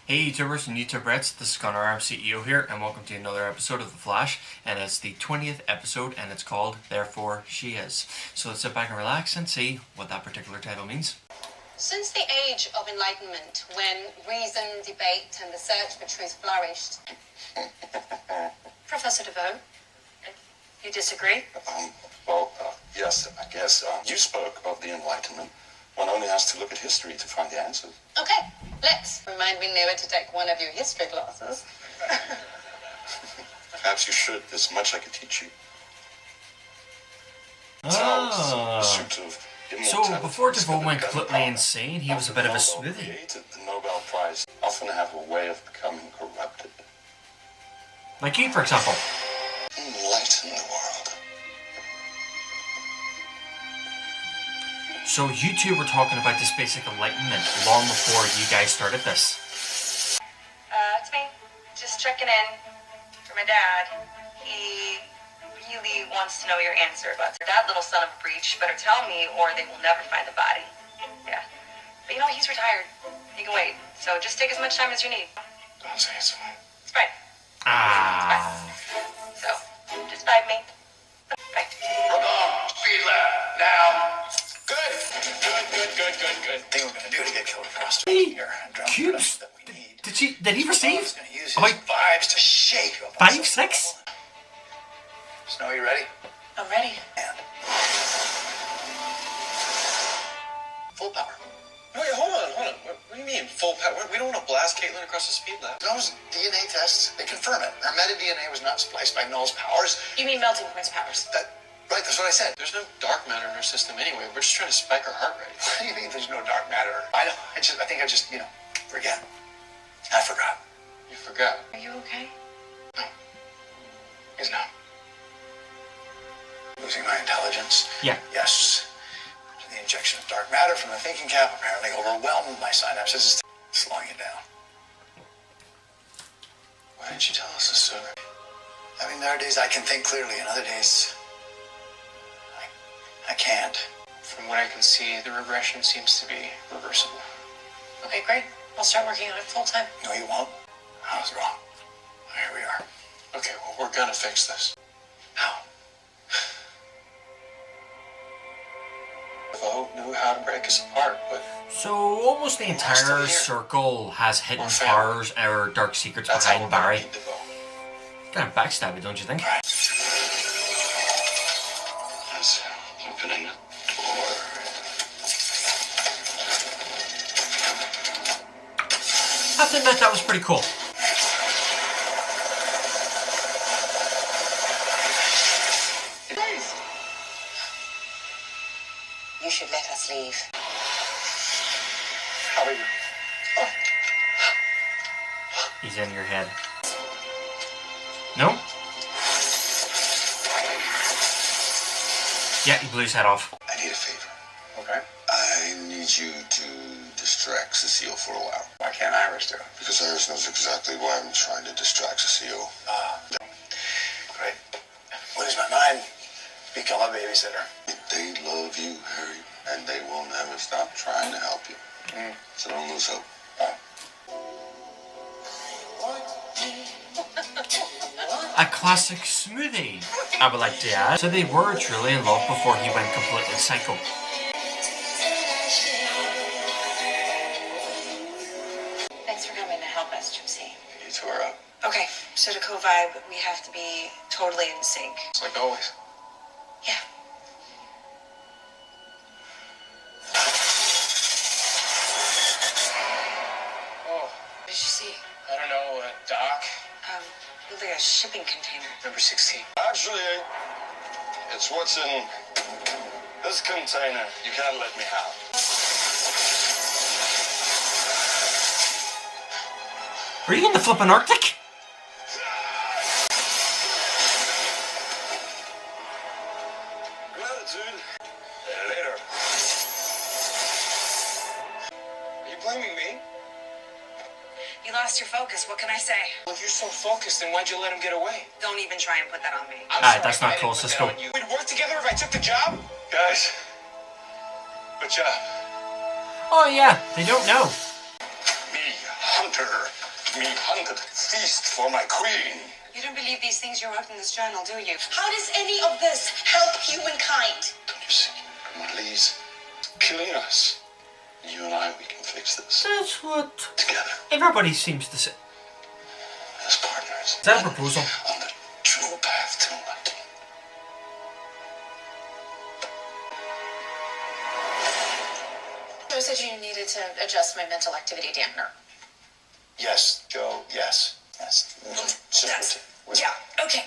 Hey YouTubers and YouTuberettes, this is ConorArmCEO here, and welcome to another episode of The Flash, and it's the 20th episode, and it's called Therefore She Is. So let's sit back and relax and see what that particular title means. Since the age of enlightenment, when reason, debate, and the search for truth flourished... Professor DeVoe, you disagree? Yes, I guess. You spoke of the Enlightenment. One only has to look at history to find the answers. Okay, let's remind me never to take one of your history classes. Perhaps you should. There's much I could teach you. So before DeVoe went completely insane, he was a bit of a smoothie. Created the Nobel Prize often have a way of becoming corrupted. Like you, for example. Enlighten the world. So you two were talking about this basic enlightenment long before you guys started this. It's me. Just checking in for my dad. He really wants to know your answer about that little son of a breech. Better tell me or they will never find the body. Yeah. But you know, he's retired. He can wait. So just take as much time as you need. Don't say it's fine. It's fine. So, just vibe me. Bye. Speed lab, now. Good. Thing we're gonna do to get killed faster Hey, here and drown Cubes. that we need. Did he receive? He's gonna use his About vibes to shake up 5, 6? Snow, you ready? I'm ready. And full power. Wait, hold on. What do you mean, full power? We don't want to blast Caitlin across the speed lab. Those DNA tests, they confirm it. Her meta-DNA was not spliced by Null's powers. You mean melting from his powers? Right, that's what I said. There's no dark matter in our system anyway. We're just trying to spike her heart rate. What do you mean there's no dark matter? I know. I think I just, forget. I forgot. You forgot. Are you okay? He's not. Losing my intelligence. Yeah. Yes. The injection of dark matter from the thinking cap apparently overwhelmed my synapses, slowing it down. Why didn't you tell us this sooner? I mean, there are days I can think clearly, and other days I can't. From what I can see, the regression seems to be reversible. Okay, great. I'll start working on it full time. No, you won't. I was wrong. Here we are. Okay, well, we're gonna fix this. How? DeVoe knew how to break us apart, but So almost the entire circle has hidden powers or dark secrets that's how behind we're gonna Barry. beat DeVoe. Kind of backstabby, don't you think? That's opening the door. I have to admit that was pretty cool. You should let us leave. How are you? He's in your head. No? Yeah, he blew his head off. I need a favor. Okay. I need you to distract Cecile for a while. Why can't Iris do it? Because Iris knows exactly why I'm trying to distract Cecile. Great. Lose my mind. Become a babysitter. They love you, Harry, and they will never stop trying to help you. So don't lose hope. A classic smoothie, I would like to add. So they were truly in love before he went completely psycho. Thanks for coming to help us, Gypsy. You two are up. Okay, so to co-vibe, we have to be totally in sync. It's like always. Yeah. Oh, What did you see? I don't know, a dock? Looked like a shipping container. Number 16. Actually, it's what's in this container. You can't let me have. Are you in the flippin' Arctic? Gratitude. Later. Are you blaming me? You lost your focus. What can I say? Well, if you're so focused, then why'd you let him get away? Don't even try and put that on me. I'm Alright, sorry that's if not I didn't cool, put that Cisco. on you. We'd work together if I took the job? Guys, good job. Oh yeah, they don't know. Me, hunter. Me hunted feast for my queen. You don't believe these things you wrote in this journal, do you? How does any of this help humankind? Don't you see? Marley's killing us. You and I, we can fix this. That's what Together, everybody seems to say. as partners. Is that a proposal? On the true path to enlightenment. Joe said you needed to adjust my mental activity dampener. Yes, Joe, yes. Yes. Sympathy. Yeah, okay.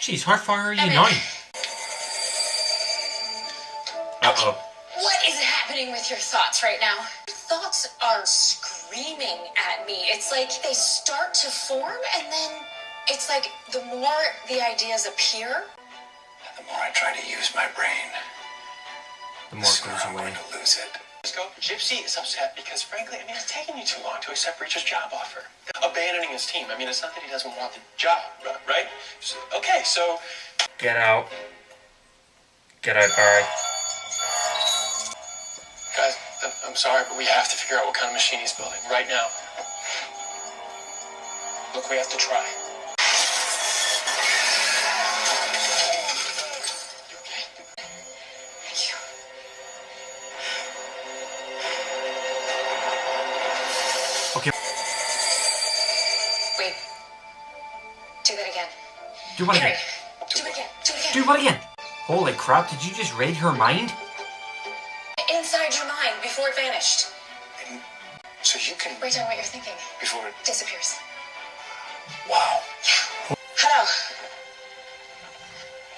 Jeez, how far are you I'm in. now? Uh-oh. What is happening with your thoughts right now? Your thoughts are screaming at me. It's like they start to form, and then it's like the more the ideas appear, The more I try to use my brain, The the more it sooner goes I'm away. going to lose it. Gypsy is upset because, frankly, I mean, it's taken you too long to accept Reacher's job offer. Abandoning his team. I mean, it's not that he doesn't want the job, right? So, okay, so... Get out. Get out, Barry. Guys, I'm sorry, but we have to figure out what kind of machine he's building right now. Look, we have to try. You okay? thank you. Okay, Wait. Do that again. do what Harry, again? do it again. Do it again. Do what again? Holy crap, did you just read her mind? Inside your mind before it vanished. And so you can, Write down what you're thinking. before it, Disappears. wow. Hello.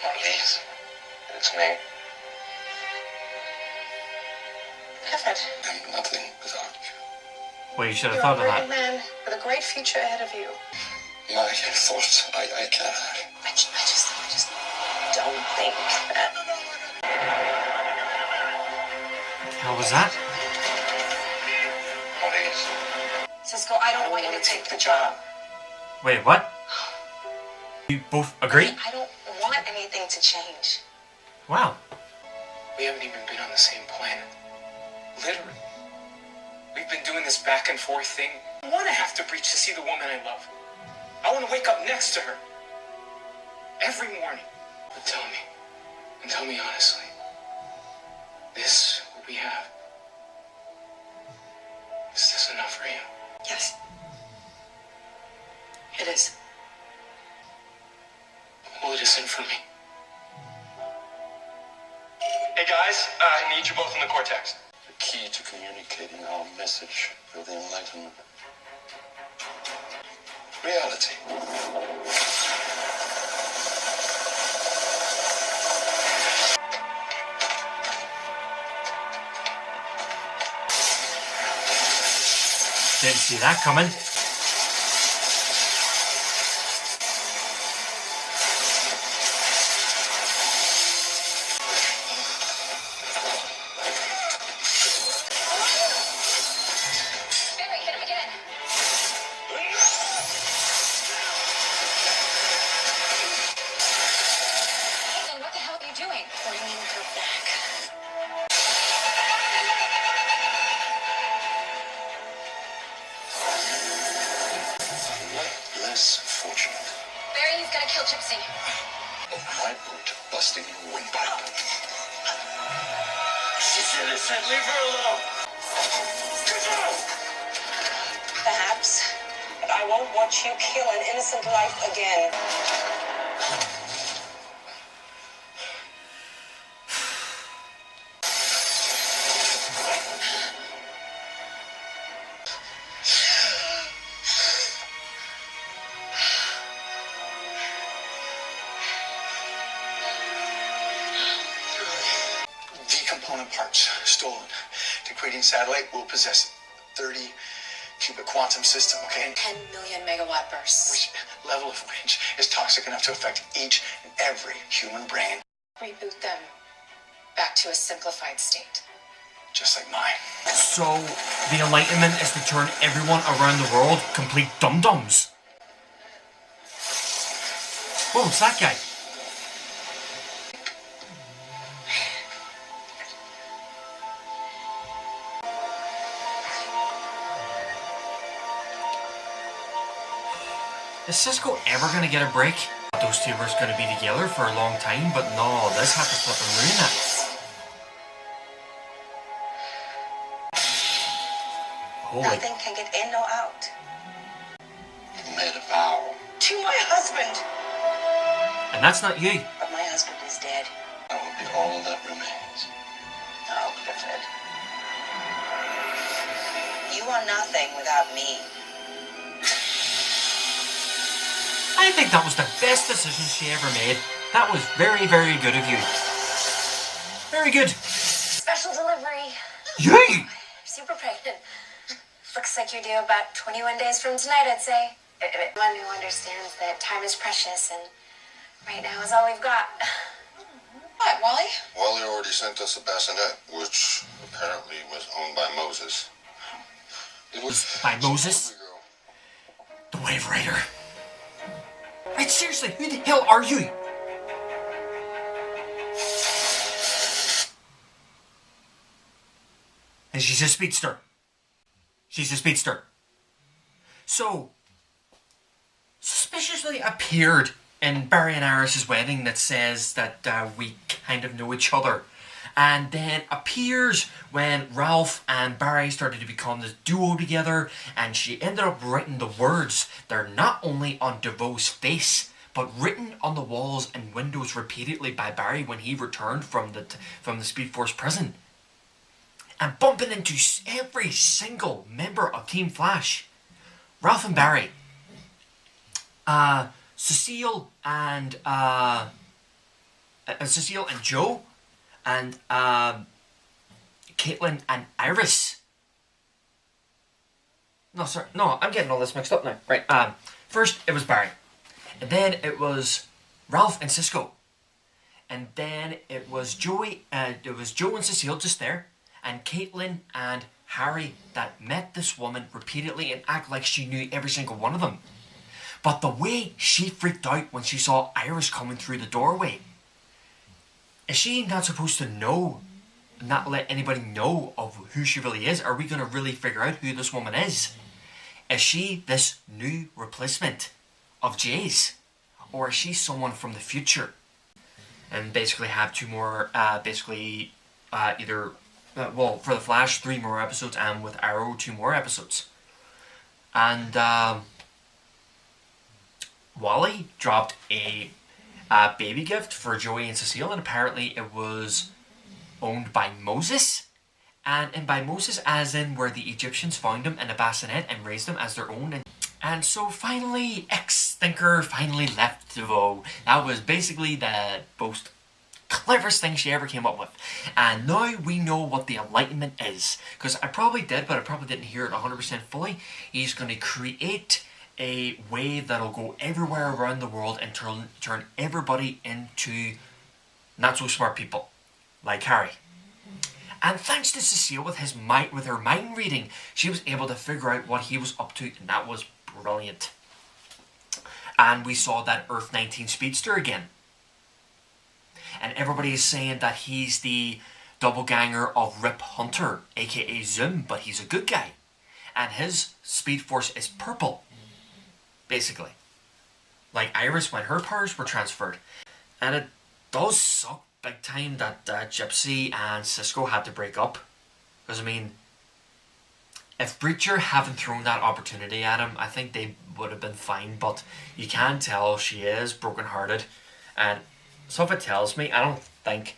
Marley's. It's me. Alfred. I'm nothing without you. Well, you should have You're thought a of great that. man with a great future ahead of you. My thoughts, I cannot. I just don't think that. How was that? Marley's. Cisco, I don't want you to take the job. Wait, what? You both agree? I don't want anything to change. Wow. We haven't even been on the same planet. Literally. We've been doing this back and forth thing. I want to have to breach to see the woman I love. I want to wake up next to her. Every morning. But tell me honestly. This, what we have, is this enough for you? Yes. It is. Hold it in for me. Hey, guys, I need you both in the cortex. The key to communicating our message for the enlightenment. Reality. Didn't see that coming. Barry, hit him again. Caitlin, what the hell are you doing? Bringing her back. Less fortunate. Barry, he's gonna kill Gypsy. My boot busting your windpipe. She's innocent. Leave her alone. Perhaps. But I won't watch you kill an innocent life again. The component parts stolen. Degrading satellite will possess 30 qubit quantum system, okay? And 10 million megawatt bursts. which level of which is toxic enough to affect each and every human brain, Reboot them back to a simplified state. just like mine. So, the Enlightenment is to turn everyone around the world complete dum-dums. Whoa, it's that guy. Is Cisco ever going to get a break? Those two were going to be together for a long time, but no, this had to flip and ruin it. Holy. Nothing can get in or out. You made a vow. To my husband. And that's not you. But my husband is dead. That will be all that remains. Oh, Clifford. You are nothing without me. I think that was the best decision she ever made. That was very, very good of you. Very good. Special delivery. Yay! Super pregnant. Looks like you're due about 21 days from tonight, I'd say. One who understands that time is precious and right now is all we've got. What, Wally? Wally already sent us a bassinet, which apparently was owned by Moses. It was By Moses? The Wave Rider. Right, seriously, who the hell are you? And she's a speedster. She's a speedster. So, suspiciously appeared in Barry and Iris's wedding that says that we kind of know each other. And then appears when Ralph and Barry started to become this duo together, and she ended up writing the words. They're not only on DeVoe's face, but written on the walls and windows repeatedly by Barry when he returned from the Speed Force prison. And bumping into every single member of Team Flash. Ralph and Barry. Cecile and Joe. And Caitlin and Iris. No, sorry. No, I'm getting all this mixed up now. Right. First, it was Barry. And then it was Ralph and Cisco. And then it was Joey. It was Joe and Cecile just there. And Caitlin and Harry that met this woman repeatedly and act like she knew every single one of them. But the way she freaked out when she saw Iris coming through the doorway. Is she not supposed to know, not let anybody know of who she really is? Are we going to really figure out who this woman is? Is she this new replacement of Jay's? Or is she someone from the future? And basically have two more, for the Flash, 3 more episodes, and with Arrow, 2 more episodes. And Wally dropped a baby gift for Joey and Cecile, and apparently it was owned by Moses. And by Moses, as in where the Egyptians found him in a bassinet and raised him as their own. And so finally, X-Thinker finally left DeVoe. That was basically the most cleverest thing she ever came up with. And now we know what the Enlightenment is. Because I probably did, but I probably didn't hear it 100% fully. He's going to create a wave that'll go everywhere around the world and turn everybody into not so smart people. Like Harry. And thanks to Cecile with her mind reading, she was able to figure out what he was up to, and that was brilliant. And we saw that Earth 19 speedster again. And everybody is saying that he's the doppelganger of Rip Hunter, aka Zoom, but he's a good guy. And his Speed Force is purple, basically. Like Iris when her powers were transferred. And it does suck big time that Gypsy and Cisco had to break up. Because, I mean, if Breacher hadn't thrown that opportunity at him, I think they would have been fine. But you can tell she is brokenhearted. And stuff it tells me, I don't think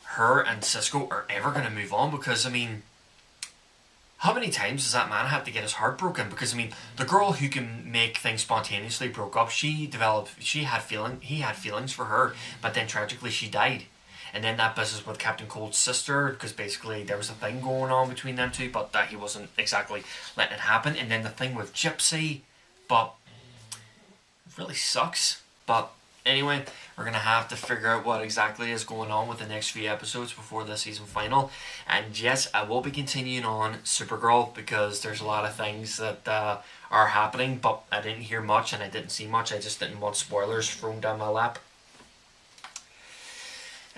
her and Cisco are ever going to move on. Because, I mean, how many times does that man have to get his heart broken? Because, I mean, the girl who can make things spontaneously broke up. He had feelings for her, but then tragically she died. And then that business with Captain Cold's sister, because basically there was a thing going on between them two, but that he wasn't exactly letting it happen. And then the thing with Gypsy, but it really sucks. But anyway, we're going to have to figure out what exactly is going on with the next few episodes before the season final. And yes, I will be continuing on Supergirl because there's a lot of things that are happening, but I didn't hear much and I didn't see much. I just didn't want spoilers thrown down my lap.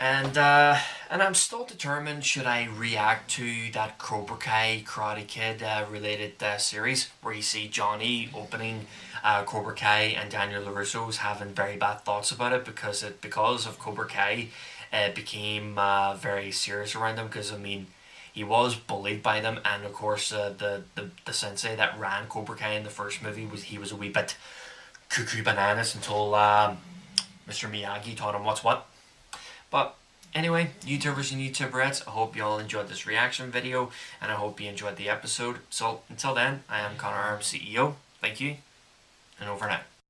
And I'm still determined, should I react to that Cobra Kai Karate Kid related series where you see Johnny opening Cobra Kai and Daniel LaRusso's having very bad thoughts about it because of Cobra Kai it became very serious around him, because I mean he was bullied by them, and of course the sensei that ran Cobra Kai in the first movie was a wee bit cuckoo bananas until Mr. Miyagi taught him what's what. But anyway, YouTubers and YouTuberettes, I hope you all enjoyed this reaction video, and I hope you enjoyed the episode. So until then, I am ConorArmCEO. Thank you, and over and out.